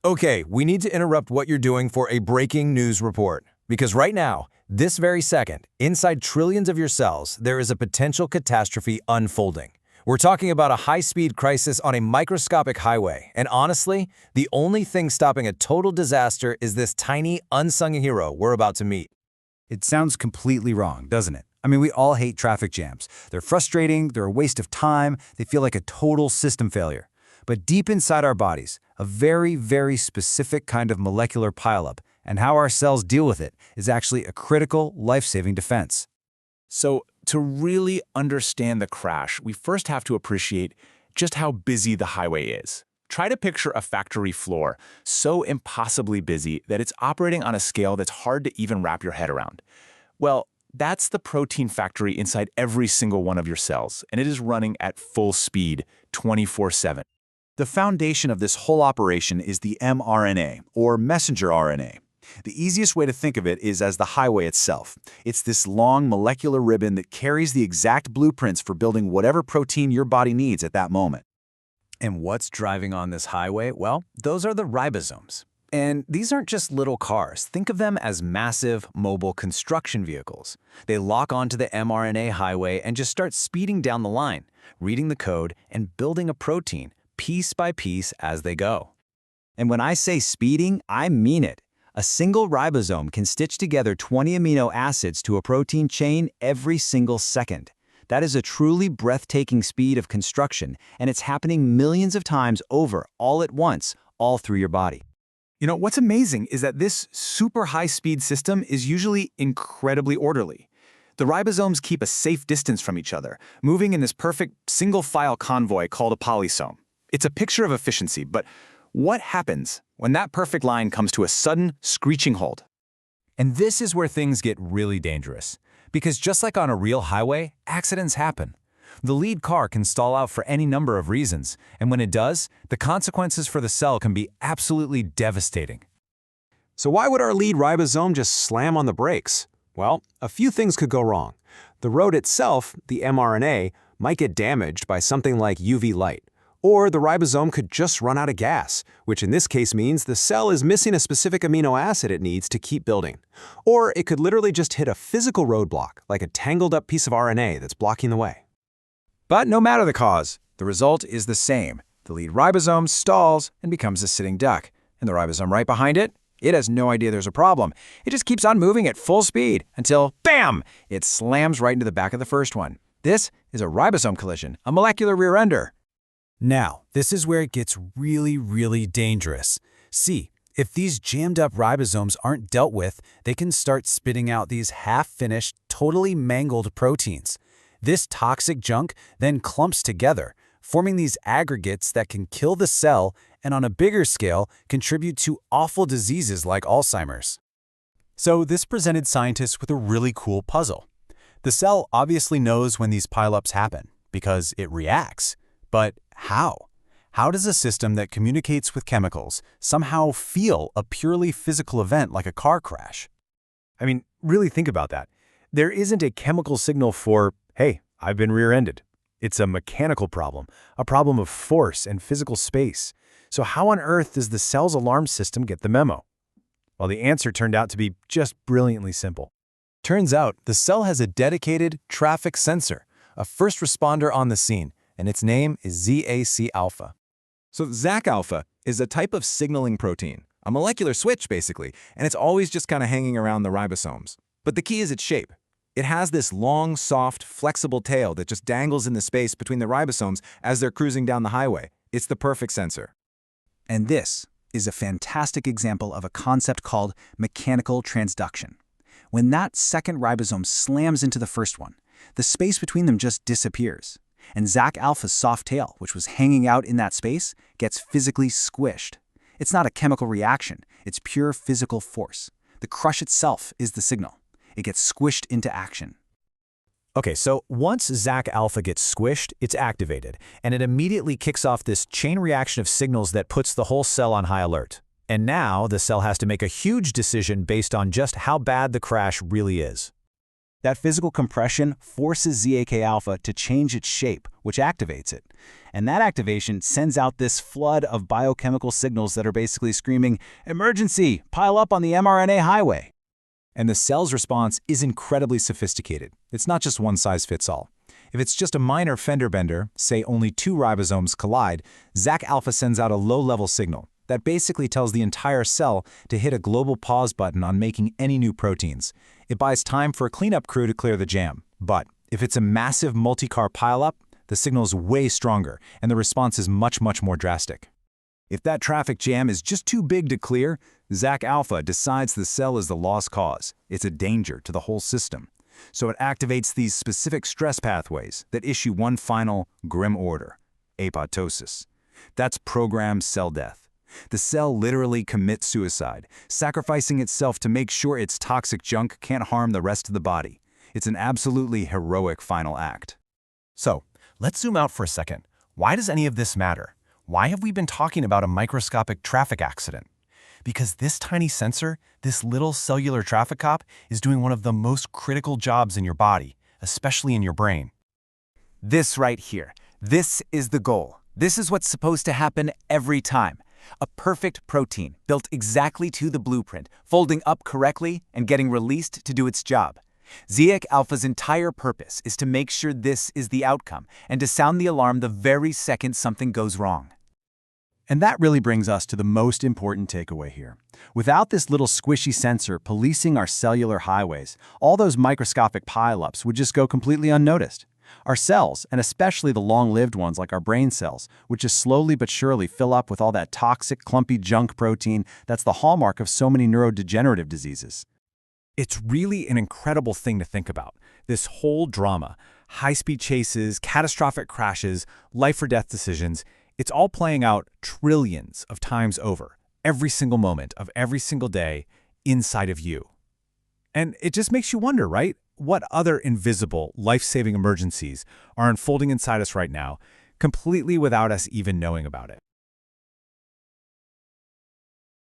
Okay, we need to interrupt what you're doing for a breaking news report. Because right now, this very second, inside trillions of your cells, there is a potential catastrophe unfolding. We're talking about a high-speed crisis on a microscopic highway, and honestly, the only thing stopping a total disaster is this tiny, unsung hero we're about to meet. It sounds completely wrong, doesn't it? I mean, we all hate traffic jams. They're frustrating, they're a waste of time, they feel like a total system failure. But deep inside our bodies, a very, very specific kind of molecular pileup, and how our cells deal with it is actually a critical, life-saving defense. So, to really understand the crash, we first have to appreciate just how busy the highway is. Try to picture a factory floor so impossibly busy that it's operating on a scale that's hard to even wrap your head around. Well, that's the protein factory inside every single one of your cells, and it is running at full speed, 24/7. The foundation of this whole operation is the mRNA, or messenger RNA. The easiest way to think of it is as the highway itself. It's this long molecular ribbon that carries the exact blueprints for building whatever protein your body needs at that moment. And what's driving on this highway? Well, those are the ribosomes. And these aren't just little cars. Think of them as massive, mobile construction vehicles. They lock onto the mRNA highway and just start speeding down the line, reading the code and building a protein, piece by piece as they go. And when I say speeding, I mean it. A single ribosome can stitch together 20 amino acids to a protein chain every single second. That is a truly breathtaking speed of construction, and it's happening millions of times over, all at once, all through your body. You know, what's amazing is that this super high-speed system is usually incredibly orderly. The ribosomes keep a safe distance from each other, moving in this perfect single-file convoy called a polysome. It's a picture of efficiency, but what happens when that perfect line comes to a sudden, screeching halt? And this is where things get really dangerous. Because just like on a real highway, accidents happen. The lead car can stall out for any number of reasons, and when it does, the consequences for the cell can be absolutely devastating. So why would our lead ribosome just slam on the brakes? Well, a few things could go wrong. The road itself, the mRNA, might get damaged by something like UV light. Or the ribosome could just run out of gas, which in this case means the cell is missing a specific amino acid it needs to keep building. Or it could literally just hit a physical roadblock, like a tangled up piece of RNA that's blocking the way. But no matter the cause, the result is the same. The lead ribosome stalls and becomes a sitting duck. And the ribosome right behind it, it has no idea there's a problem. It just keeps on moving at full speed until, bam, it slams right into the back of the first one. This is a ribosome collision, a molecular rear-ender. Now, this is where it gets really, really dangerous. See, if these jammed-up ribosomes aren't dealt with, they can start spitting out these half-finished, totally mangled proteins. This toxic junk then clumps together, forming these aggregates that can kill the cell and on a bigger scale contribute to awful diseases like Alzheimer's. So this presented scientists with a really cool puzzle. The cell obviously knows when these pileups happen because it reacts. But how? How does a system that communicates with chemicals somehow feel a purely physical event like a car crash? I mean, really think about that. There isn't a chemical signal for, hey, I've been rear-ended. It's a mechanical problem, a problem of force and physical space. So how on earth does the cell's alarm system get the memo? Well, the answer turned out to be just brilliantly simple. Turns out the cell has a dedicated traffic sensor, a first responder on the scene, and its name is ZAC alpha. So ZAC alpha is a type of signaling protein, a molecular switch basically, and it's always just kind of hanging around the ribosomes. But the key is its shape. It has this long, soft, flexible tail that just dangles in the space between the ribosomes as they're cruising down the highway. It's the perfect sensor. And this is a fantastic example of a concept called mechanical transduction. When that second ribosome slams into the first one, the space between them just disappears. And ZAC alpha's soft tail, which was hanging out in that space, gets physically squished. It's not a chemical reaction, it's pure physical force. The crush itself is the signal. It gets squished into action. Okay, so once ZAC alpha gets squished, it's activated, and it immediately kicks off this chain reaction of signals that puts the whole cell on high alert. And now the cell has to make a huge decision based on just how bad the crash really is. That physical compression forces ZAK-alpha to change its shape, which activates it. And that activation sends out this flood of biochemical signals that are basically screaming, "Emergency! Pile up on the mRNA highway!" And the cell's response is incredibly sophisticated. It's not just one size fits all. If it's just a minor fender bender, say only 2 ribosomes collide, ZAK-alpha sends out a low-level signal that basically tells the entire cell to hit a global pause button on making any new proteins. It buys time for a cleanup crew to clear the jam. But if it's a massive multi-car pileup, the signal is way stronger, and the response is much, much more drastic. If that traffic jam is just too big to clear, ZAK-alpha decides the cell is the lost cause. It's a danger to the whole system. So it activates these specific stress pathways that issue one final, grim order: apoptosis. That's programmed cell death. The cell literally commits suicide, sacrificing itself to make sure its toxic junk can't harm the rest of the body. It's an absolutely heroic final act. So, let's zoom out for a second. Why does any of this matter? Why have we been talking about a microscopic traffic accident? Because this tiny sensor, this little cellular traffic cop, is doing one of the most critical jobs in your body, especially in your brain. This right here, this is the goal. This is what's supposed to happen every time. A perfect protein, built exactly to the blueprint, folding up correctly and getting released to do its job. ZAK-alpha's entire purpose is to make sure this is the outcome and to sound the alarm the very second something goes wrong. And that really brings us to the most important takeaway here. Without this little squishy sensor policing our cellular highways, all those microscopic pileups would just go completely unnoticed. Our cells, and especially the long-lived ones like our brain cells, would just slowly but surely fill up with all that toxic, clumpy junk protein that's the hallmark of so many neurodegenerative diseases. It's really an incredible thing to think about. This whole drama, high-speed chases, catastrophic crashes, life-or-death decisions, it's all playing out trillions of times over, every single moment of every single day, inside of you. And it just makes you wonder, right? What other invisible, life-saving emergencies are unfolding inside us right now, completely without us even knowing about it?